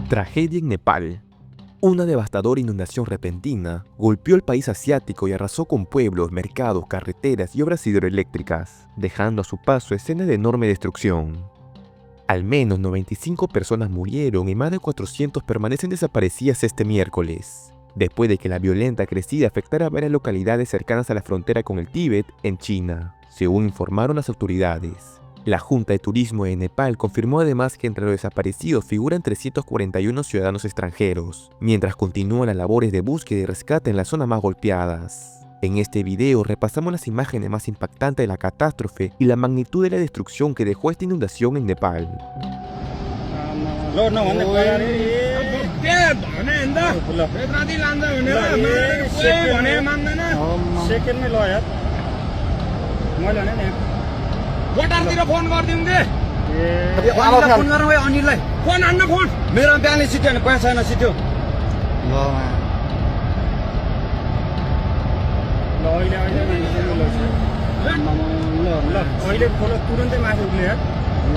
Tragedia en Nepal. Una devastadora inundación repentina golpeó el país asiático y arrasó con pueblos, mercados, carreteras y obras hidroeléctricas, dejando a su paso escenas de enorme destrucción. Al menos 95 personas murieron y más de 400 permanecen desaparecidas este miércoles, después de que la violenta crecida afectara a varias localidades cercanas a la frontera con el Tíbet, en China, según informaron las autoridades. La Junta de Turismo de Nepal confirmó además que entre los desaparecidos figuran 341 ciudadanos extranjeros, mientras continúan las labores de búsqueda y rescate en las zonas más golpeadas. En este video repasamos las imágenes más impactantes de la catástrofe y la magnitud de la destrucción que dejó esta inundación en Nepal. वाटरतिर phone गरिदिउँ के अनिललाई phone गरौँ है अनिललाई phone हान्न phone मेरो ब्याङ्कले सिट्यो भने पैसा छैन सिट्यो ल अहिले अहिले खोल तुरन्तै माथि उठ्ने यार ल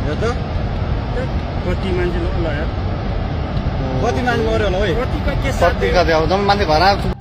यो त कति मान्छे ल यार कति मान्छे मर्यो होला है कति कति अब जम्मै मान्छे घर आएको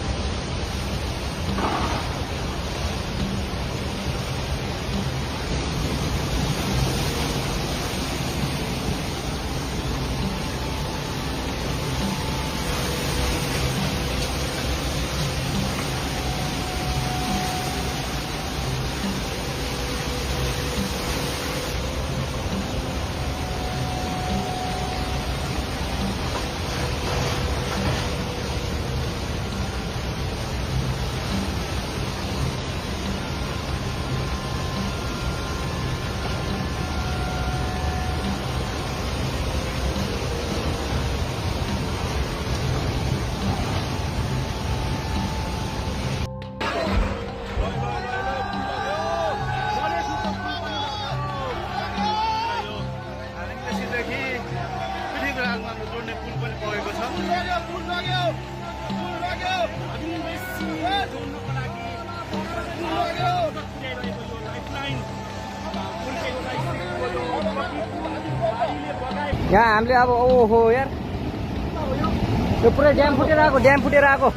यहाँ हामीले अब ओहो यार यो पुरै ड्याम फुटेर आएको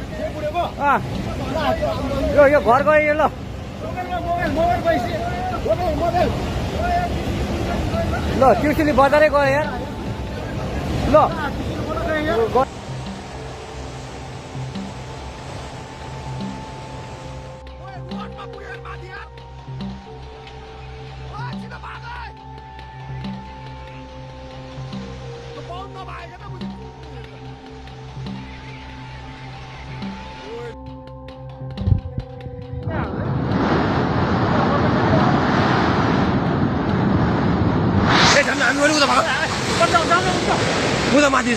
यो घर गयो यो ल ल ट्युसुली बजारै गयो यार ल 우다 마디